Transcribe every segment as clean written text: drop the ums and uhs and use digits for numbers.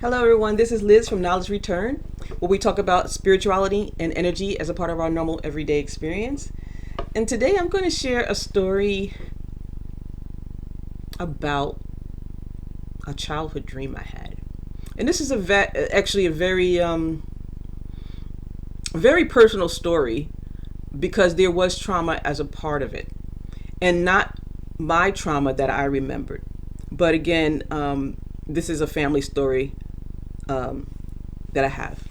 Hello, everyone. This is Liz from Knowledge Return, where we talk about spirituality and energy as a part of our normal everyday experience. And today I'm going to share a story about a childhood dream I had. And this is actually a very personal story because there was trauma as a part of it, and not my trauma that I remembered. But again, this is a family story that I have.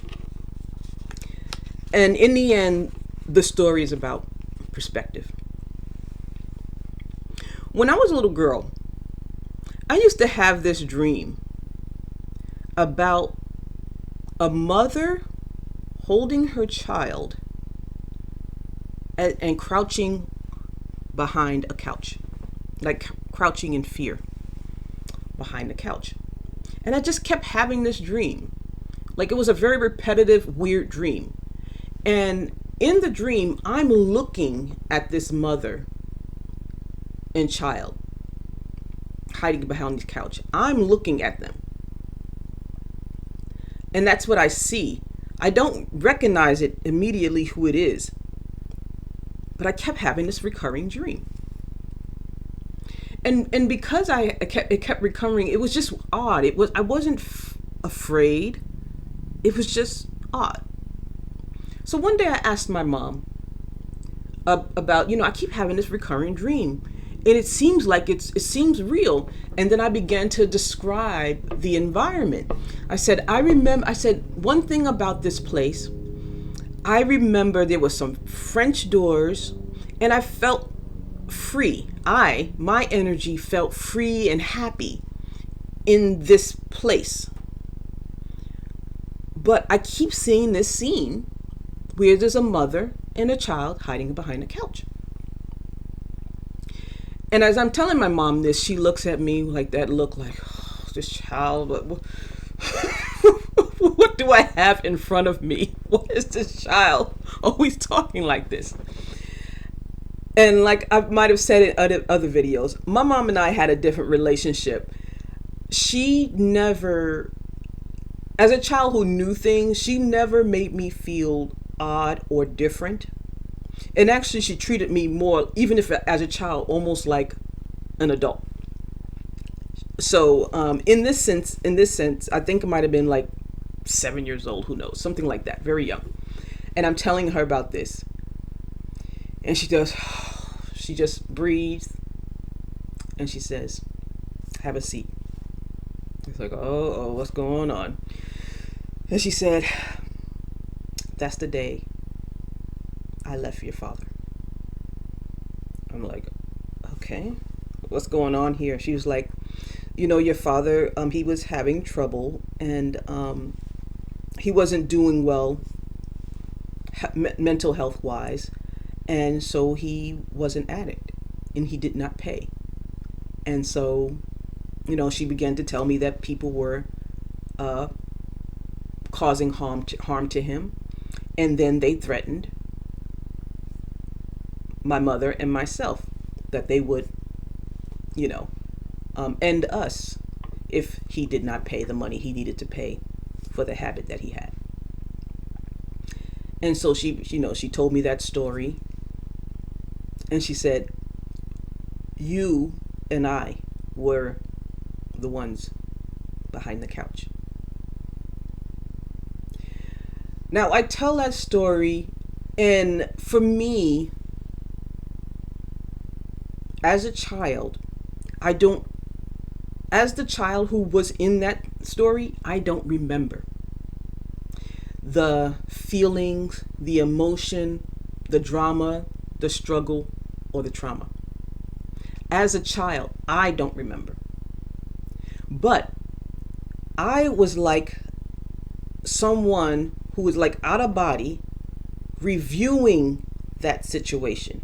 And in the end, the story is about perspective. When I was a little girl, I used to have this dream about a mother holding her child and crouching behind a couch, like crouching in fear behind the couch. And I just kept having this dream. Like, it was a very repetitive, weird dream. And in the dream, I'm looking at this mother and child hiding behind the couch. I'm looking at them. And that's what I see. I don't recognize it immediately who it is. But I kept having this recurring dream. And because it kept recurring, it was just odd. I wasn't afraid. It was just odd. So one day I asked my mom about, I keep having this recurring dream, and it seems like it seems real. And then I began to describe the environment. I said, one thing about this place, I remember there was some French doors, and I felt free. My energy felt free and happy in this place. But I keep seeing this scene where there's a mother and a child hiding behind a couch. And as I'm telling my mom this, she looks at me like that look, like, oh, this child, what do I have in front of me? What is this child always talking like this? And like I might have said in other videos, my mom and I had a different relationship. She never, as a child who knew things, she never made me feel odd or different. And actually, she treated me more, even if as a child, almost like an adult. So in this sense, I think I might have been like 7 years old, who knows, something like that, very young. And I'm telling her about this. And she just breathes, and she says, have a seat. It's like, oh, what's going on? And she said, that's the day I left your father. I'm like, okay, what's going on here? She was like, your father, he was having trouble, and he wasn't doing well mental health wise. And so he was an addict, and he did not pay. And so, she began to tell me that people were causing harm to him. And then they threatened my mother and myself that they would, end us if he did not pay the money he needed to pay for the habit that he had. And so she told me that story. And she said, you and I were the ones behind the couch. Now, I tell that story, and for me, as a child, as the child who was in that story, I don't remember the feelings, the emotion, the drama, the struggle, or the trauma. As a child, I don't remember. But I was like someone who was like out of body, reviewing that situation.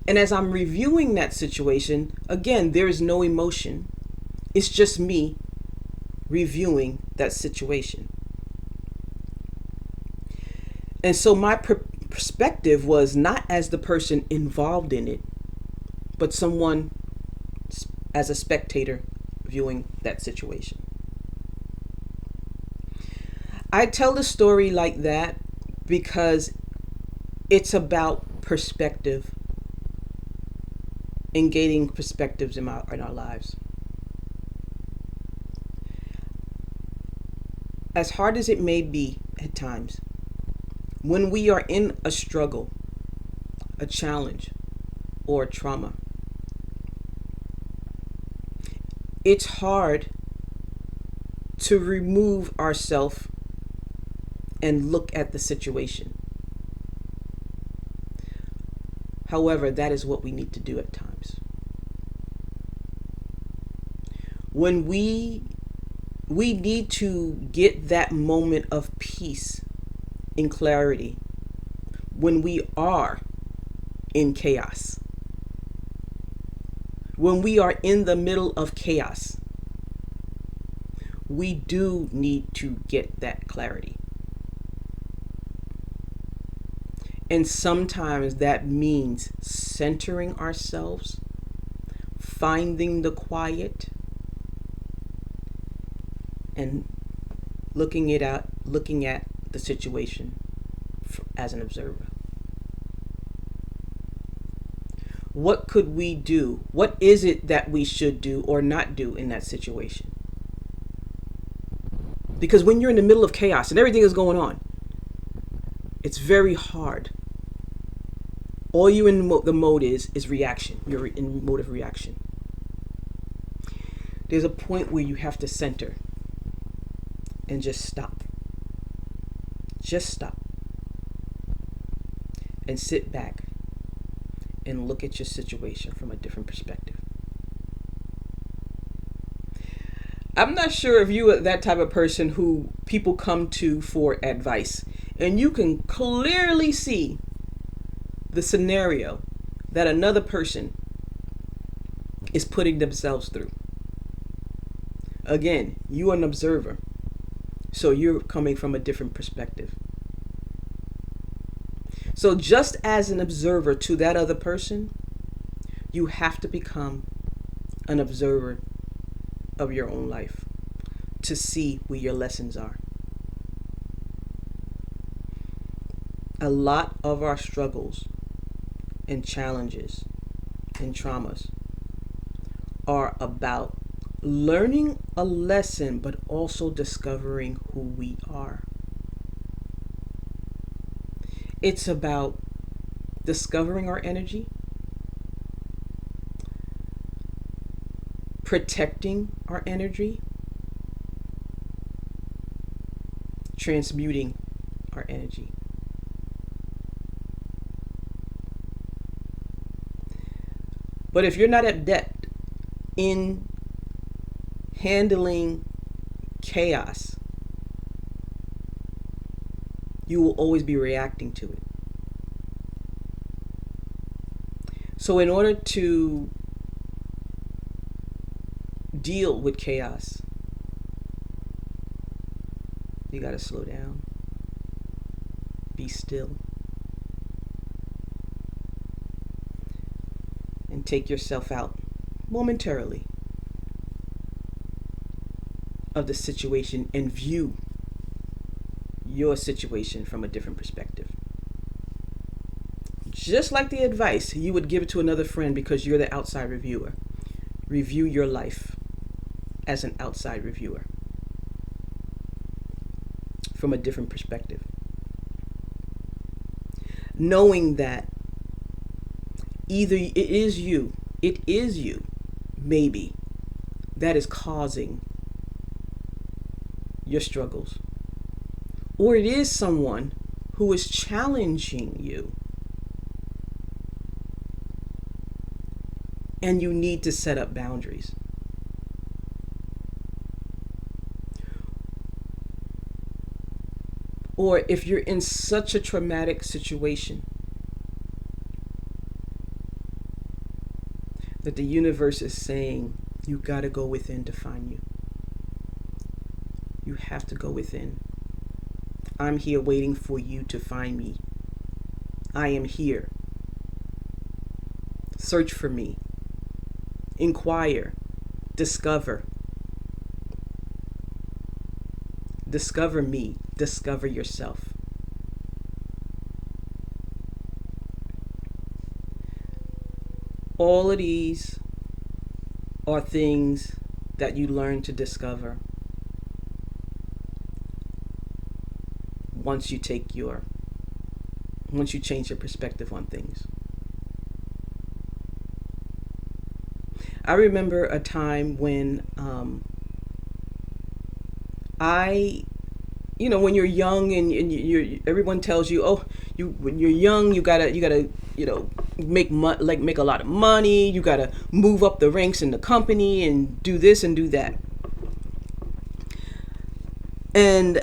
And as I'm reviewing that situation, again, there is no emotion. It's just me reviewing that situation. And so my perspective was not as the person involved in it, but someone as a spectator viewing that situation. I tell the story like that because it's about perspective and gaining perspectives in our lives. As hard as it may be at times, when we are in a struggle, a challenge, or a trauma, it's hard to remove ourselves and look at the situation. However, that is what we need to do at times. When we need to get that moment of peace and clarity when we are in chaos. When we are in the middle of chaos, we do need to get that clarity. And sometimes that means centering ourselves, finding the quiet, and looking at the situation as an observer. What could we do? What is it that we should do or not do in that situation? Because when you're in the middle of chaos and everything is going on, it's very hard. All you in the mode is reaction. You're in mode of reaction. There's a point where you have to center and just stop. Just stop. And sit back and look at your situation from a different perspective. I'm not sure if you are that type of person who people come to for advice, and you can clearly see the scenario that another person is putting themselves through. Again, you are an observer, so you're coming from a different perspective. So just as an observer to that other person, you have to become an observer of your own life to see where your lessons are. A lot of our struggles and challenges and traumas are about learning a lesson, but also discovering who we are. It's about discovering our energy, protecting our energy, transmuting our energy. But if you're not adept in handling chaos, you will always be reacting to it. So in order to deal with chaos, you got to slow down, be still, and take yourself out momentarily of the situation and view your situation from a different perspective. Just like the advice you would give it to another friend because you're the outside reviewer. Review your life as an outside reviewer from a different perspective. Knowing that either it is you, maybe, that is causing your struggles. Or it is someone who is challenging you. And you need to set up boundaries. Or if you're in such a traumatic situation that the universe is saying, you gotta go within to find you. You have to go within. I'm here waiting for you to find me. I am here. Search for me. Inquire. Discover. Discover me. discover yourself. All of these are things that you learn to discover once you change your perspective on things. I remember a time when when you're young and everyone tells you, oh, when you're young, you gotta make a lot of money. You gotta move up the ranks in the company and do this and do that. And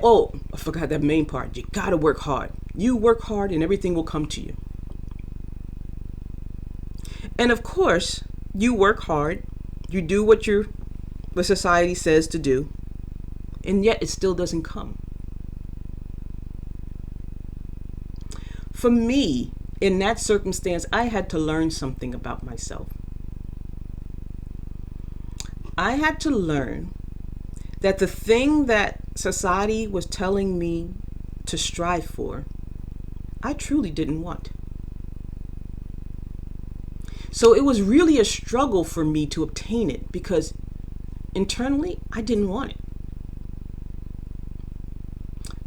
oh, I forgot that main part. You gotta work hard. You work hard and everything will come to you. And of course, you work hard. You do what society says to do. And yet it still doesn't come. For me, in that circumstance, I had to learn something about myself. I had to learn that the thing that society was telling me to strive for, I truly didn't want. So it was really a struggle for me to obtain it because internally, I didn't want it.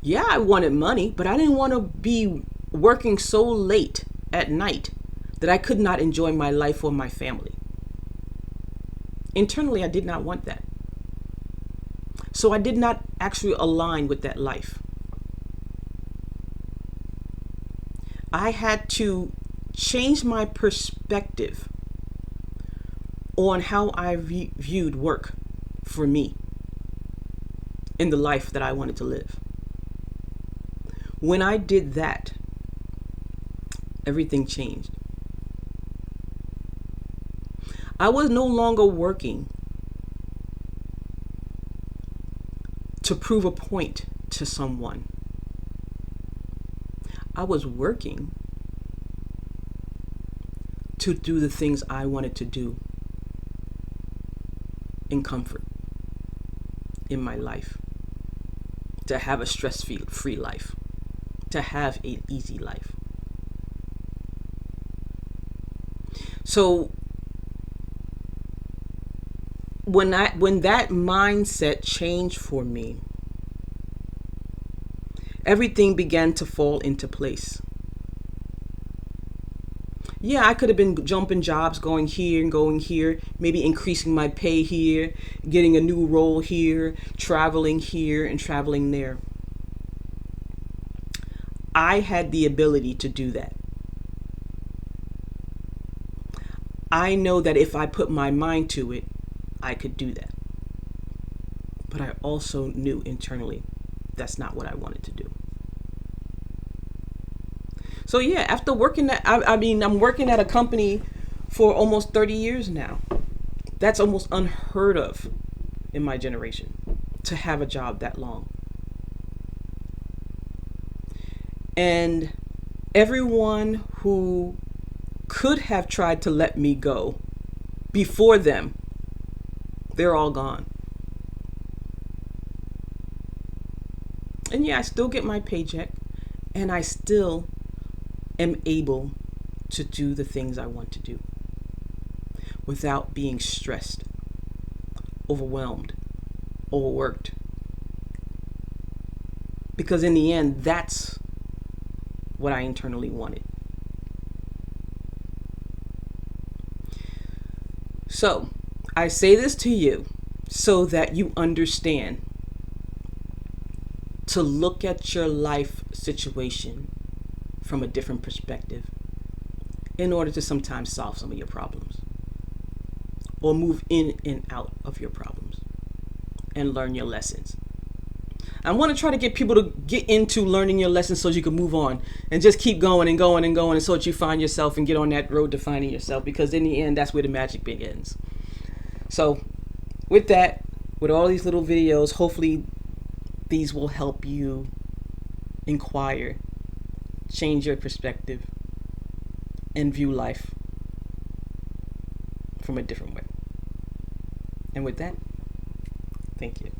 Yeah, I wanted money, but I didn't want to be working so late at night that I could not enjoy my life or my family. Internally, I did not want that. So I did not actually align with that life. I had to change my perspective on how I viewed work for me in the life that I wanted to live. When I did that, everything changed. I was no longer working to prove a point to someone. I was working to do the things I wanted to do in comfort in my life, to have a stress-free life, to have an easy life. So when that mindset changed for me, everything began to fall into place. Yeah, I could have been jumping jobs, going here and going here, maybe increasing my pay here, getting a new role here, traveling here and traveling there. I had the ability to do that. I know that if I put my mind to it, I could do that. But I also knew internally that's not what I wanted to do. So yeah, after working I'm working at a company for almost 30 years now. That's almost unheard of in my generation, to have a job that long. And everyone who could have tried to let me go before them, they're all gone. And yeah, I still get my paycheck, and I still am able to do the things I want to do without being stressed, overwhelmed, overworked. Because in the end, that's what I internally wanted. So, I say this to you so that you understand to look at your life situation from a different perspective in order to sometimes solve some of your problems or move in and out of your problems and learn your lessons. I want to try to get people to get into learning your lessons so you can move on and just keep going and going and going, and so that you find yourself and get on that road to finding yourself, because in the end, that's where the magic begins. So with that, with all these little videos, hopefully these will help you inquire, change your perspective, and view life from a different way. And with that, thank you.